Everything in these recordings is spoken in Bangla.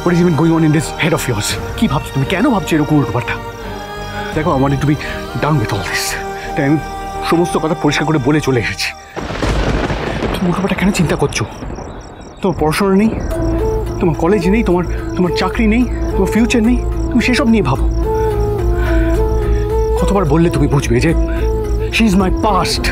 What is even going on in this head of yours? কি ভাবছো তুমি? কেন ভাবছো এরকম উল্টোপাল্টা? দেখো, I wanted to be done with all this. তাই আমি সমস্ত কথা পরিষ্কার করে বলে চলে এসেছি। তুমি উল্টোপাল্টা কেন চিন্তা করছো? তোমার পড়াশোনা নেই, তোমার কলেজ নেই, তোমার চাকরি নেই, তোমার ফিউচার নেই, তুমি সেসব নিয়ে ভাবো। কতবার বললে তুমি বুঝবে যে she is my past.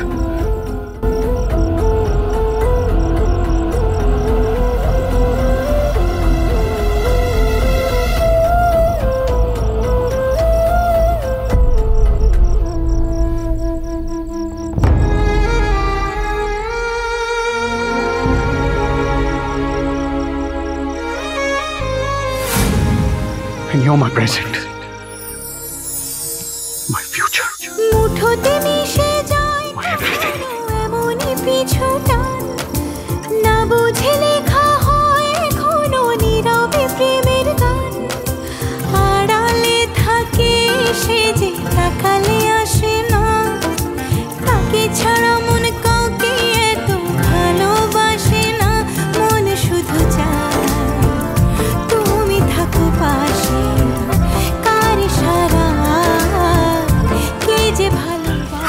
And you're my present, my future, my everything.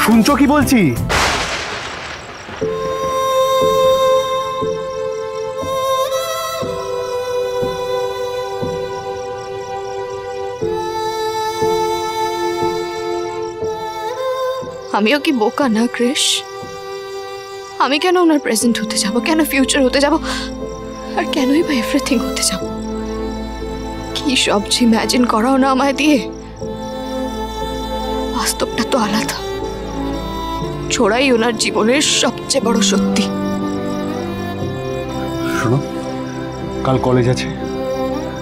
শুনছো কি বলছি? আমিও কি বোকা না ক্রিশ? আমি কেন ওনার প্রেজেন্ট হতে যাব, কেন ফিউচার হতে যাব, আর কেনই বা এভরিথিং হতে যাব? কি সব ইমাজিন করাও না আমায় দিয়ে। বাস্তবটা তো আলাদা। ছোড়াই ওনার জীবনের সবচেয়ে বড় সত্যি। শোনো, কাল কলেজ আছে,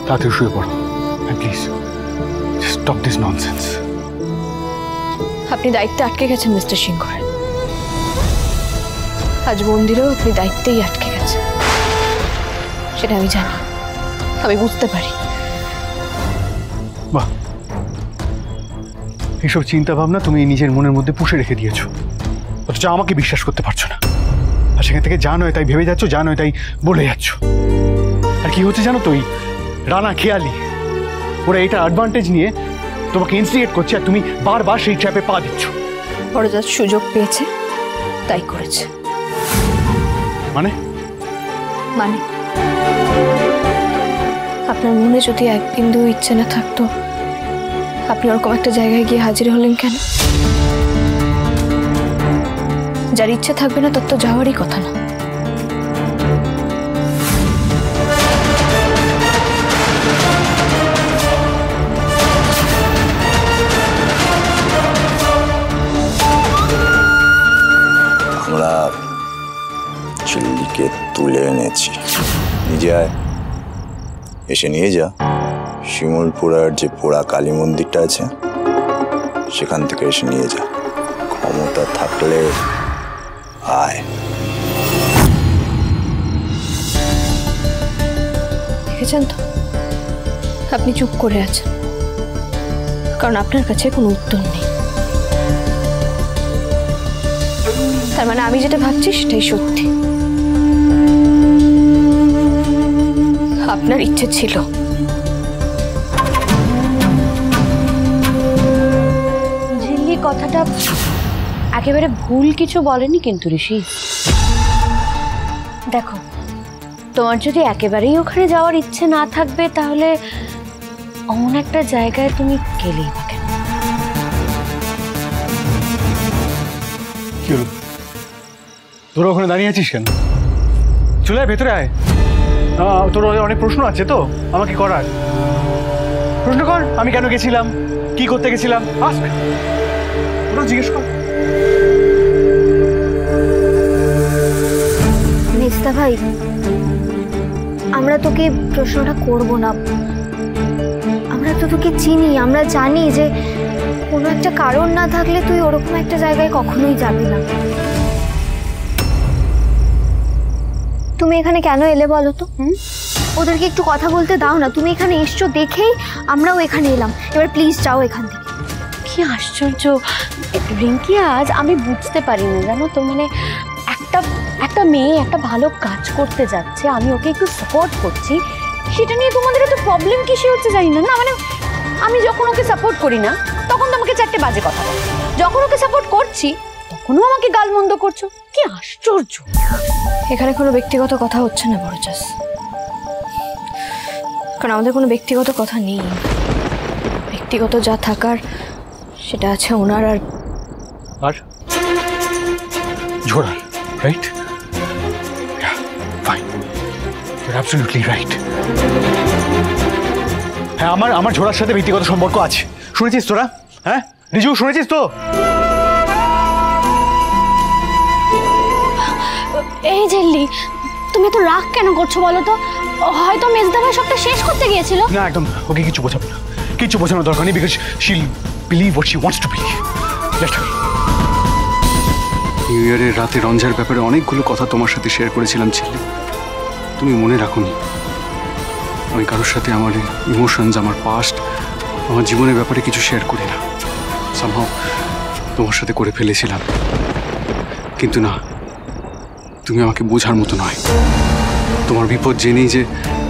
তাড়াতাড়ি শুয়ে পড়ো। Please stop this nonsense. আপনি দায়িত্বে আটকে গেছেন মিস্টার সিংহ। আজ মন্দিরেও আপনি দায়িত্বেই আটকে গেছেন, সেটা আমি জানি, আমি বুঝতে পারি। বাহ, এইসব চিন্তা ভাবনা তুমি নিজের মনের মধ্যে পুষে রেখে দিয়েছো, অথচ আমাকে বিশ্বাস করতে পারছো না। আর সেখান থেকে যা নয় তাই ভেবে যাচ্ছ, যা নয় তাই বলে যাচ্ছ। আর কি হচ্ছে জানো তো, ওই রানা খেয়ালি ওরা এটা অ্যাডভান্টেজ নিয়ে তোমাকে ইনস্টিগেট করছে, আর তুমি বারবার সেই ট্র্যাপে পা দিচ্ছ। বড়জাত সুযোগ পেয়েছে তাই করেছে। মানে মানে আপনার মনে যদি এক বিন্দু ইচ্ছে না থাকতো, আপনি ওরকম একটা জায়গায় গিয়ে হাজির হলেন কেন? যার ইচ্ছে থাকবে না তার তো যাওয়ারই কথা না। আমরা চিল্লিকে তুলে এনেছি। নিজে আয়, এসে নিয়ে যা। শিমুলপুরার যে পোড়া কালী মন্দিরটা আছে সেখান থেকে এসে নিয়ে যা। ক্ষমতা থাকলে আয়। দেখেছেন তো, আপনি চুপ করে আছেন, কারণ আপনার কাছে কোনো উত্তর নেই। তার মানে আমি যেটা ভাবছি সেটাই সত্যি। আপনার ইচ্ছে ছিল ঝিল্লি কথাটা একেবারে ভুল কিছু বলেনি কিন্তু ঋষি। দেখো, তোমার যদি একেবারেই ওখানে যাওয়ার ইচ্ছে না থাকবে তাহলে অমন একটা জায়গায় তুমি গেলেই বা কেন? কি হলো, তোরা ওখানে দাঁড়িয়ে আছিস কেন? চলে আয়, ভেতরে আয়। তোর অনেক প্রশ্ন আছে তো আমাকে করার। প্রশ্ন কর, আমি কেন গেছিলাম, কি করতে গেছিলাম, আস্ক, তোরা জিজ্ঞেস কর। মেজদা ভাই, আমরা তোকে প্রশ্নটা করব না। আমরা তো তোকে চিনি, আমরা জানি যে কোনো একটা কারণ না থাকলে তুই ওরকম একটা জায়গায় কখনোই যাবি না। তুমি এখানে কেন এলে বলো তো? ওদেরকে একটু কথা বলতে দাও না। তুমি এখানে এসছো দেখেই আমরাও এখানে এলাম। এবার প্লিজ যাও এখান থেকে। কি আশ্চর্য রিঙ্কি, আজ আমি বুঝতে পারি না জানো তো, মানে একটা মেয়ে একটা ভালো কাজ করতে যাচ্ছে, আমি ওকে একটু সাপোর্ট করছি, সেটা নিয়ে তোমাদের এত প্রবলেম কিসে হচ্ছে জানি না। না মানে আমি যখন ওকে সাপোর্ট করি না তখন তো আমাকে চারটে বাজে কথা বলে, যখন ওকে সাপোর্ট করছি তখনও আমাকে গালমন্দ করছো। কি আশ্চর্য। এখানে কোনো ব্যক্তিগত কথা হচ্ছে না বড়চাস, কারণ আমাদের কোনো ব্যক্তিগত কথা নেই। ব্যক্তিগত যা থাকার সেটা আছে ওনার আর ঝোড়ার, right? Fine, you are absolutely right. হ্যাঁ, আমার ঝোড়ার সাথে ব্যক্তিগত সম্পর্ক আছে। শুনেছিস তোরা? হ্যাঁ রিজু, শুনেছিস তো? এই জেল্লি, তুমি তো রাগ কেন করছো বলো তো? হয়তো মেজদা ভাই সবটা শেষ করতে গিয়েছিল। না একদম, ওকে কিছু বোঝাবো না, কিছু বোঝানোর দরকার নেই, বিকজ শিল believe what she wants to believe. Let her. New ইয়ারের রাতে রঞ্জার ব্যাপারে অনেকগুলো কথা তোমার সাথে শেয়ার করেছিলাম ছিলি, তুমি মনে রাখোনি। আমি কারোর সাথে আমার ইমোশনস, আমার পাস্ট, আমার জীবনের ব্যাপারে কিছু শেয়ার করি না। সামহাও তোমার সাথে করে ফেলেছিলাম, কিন্তু না, তুমি আমাকে বোঝার মতো নয়। তোমার বিপদ জেনেই যে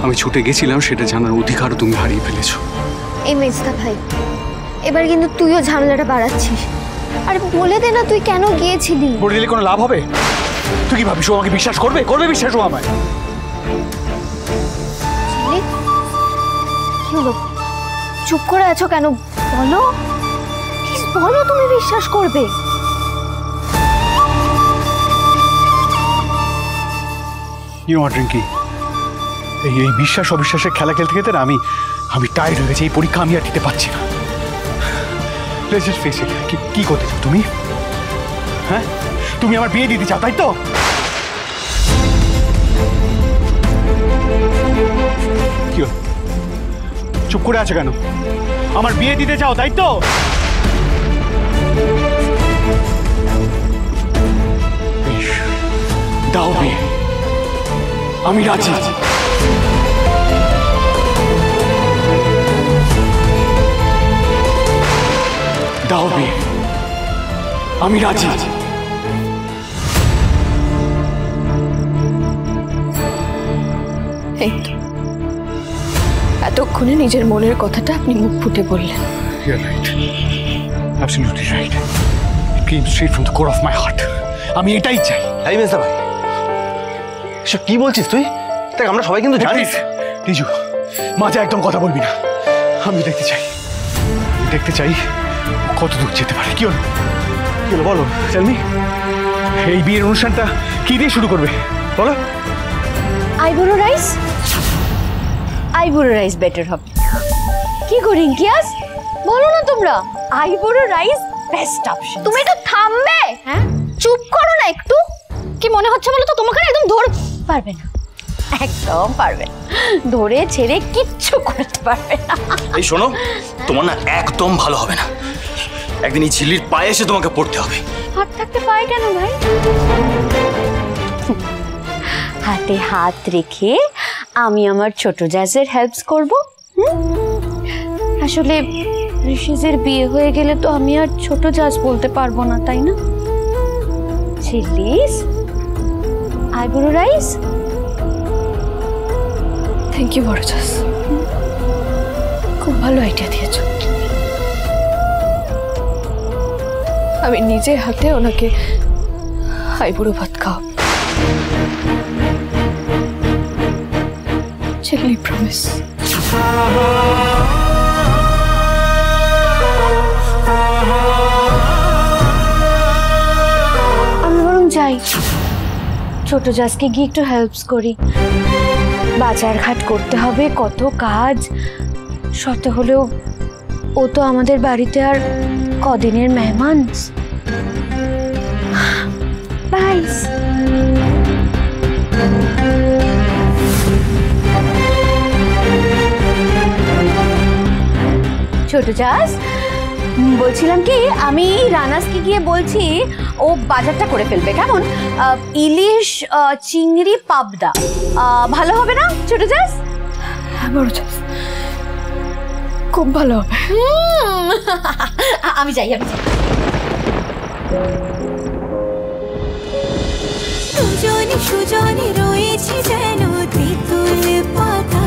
আমি ছুটে গেছিলাম সেটা জানার অধিকারও তুমি হারিয়ে ফেলেছো। এই মেজদা ভাই, এবার কিন্তু তুইও ঝামেলাটা বাড়াচ্ছিস। আরে বলে দে না তুই কেন গিয়েছিলি। বলে দিলে কোনো লাভ হবে? তুই কি ভাবিস ও আমাকে বিশ্বাস করবে? করবে বিশ্বাস ও আমায়? কি হলো, চুপ করে আছো কেন? বলো, বলো তুমি বিশ্বাস করবে। রিঙ্কি, এই বিশ্বাস অবিশ্বাসের খেলা খেলতে খেলতে না আমি টায়ার্ড হয়ে গেছি। এই পরীক্ষা আমি আর দিতে পারছি না। কি করতে চাও তুমি? হ্যাঁ, তুমি আমার বিয়ে দিতে চাও, তাই তো? কি চুপ করে আছে কেন? আমার বিয়ে দিতে চাও, তাই তো? দাও বিয়ে, আমি রাজি। দাও বিয়ে, আমি রাজি। এই তো, এতক্ষণে নিজের মনের কথাটা আপনি মুখ ফুটে বললেন। You're right. Absolutely right. It came straight from the core of my heart. আমি এটাই চাই। এই মেজদা ভাই, এসব কি বলছিস তুই? দেখ আমরা সবাই কিন্তু জানি। রিজু, মাঝে একদম কথা বলবি না। আমি দেখতে চাই কত দূর যেতে পারে। কি হলো বলো, টেল মি। এই বিয়ের অনুষ্ঠানটা কি দিয়ে শুরু করবে বলো? আইবুড়ো রাইস বেটার হবে। কি গো রিঙ্কিয়াস, বলো না তোমরা, আইবুড়ো রাইস বেস্ট অপশন। তুমি একটু থামবে? হ্যাঁ, চুপ করো না একটু। কি মনে হচ্ছে বলো তো, তোমাকে একদম ধরে পারবে না, একদম পারবে না, ধরে ছেড়ে কিচ্ছু করতে পারবে না। এই শোনো, তোমার না একদম ভালো হবে না। একদিন এই ঝিল্লির পায়ে এসে তোমাকে পড়তে হবে। হাত থাকতে পায় কেন ভাই? হাতে হাত রেখে আমি আমার ছোট জাজের হেল্পস করব। আসলে ঋষিজের বিয়ে হয়ে গেলে তো আমি আর ছোট জাজ বলতে পারবো না, তাই না? চিলিস, আইবুড়ো রাইস। থ্যাংক ইউ বড়চাস, খুব ভালো আইডিয়া দিয়েছো। আমি নিজে হাতে ওনাকে আইবুড়ো ভাত খাওয়াবো। চিলি প্রমিস। আমি বরং যাই, ছোট জাজকে গিয়ে একটু হেল্পস করি। বাজার ঘাট করতে হবে, কত কাজ। শত হলেও ও তো আমাদের বাড়িতে আর কদিনের মেহমান। বাই। ছোট জাজ, বলছিলাম কি, আমি রানাসকে গিয়ে বলছি ও বাজারটা করে ফেলবে, কেমন? ইলিশ, চিংড়ি, পাবদা ভালো হবে না ছোট জাজ? হ্যাঁ বড়চাস, খুব ভালো হবে। আমি যাই। দুজনে সুজনে রয়েছে যেন তেঁতুল পাতা।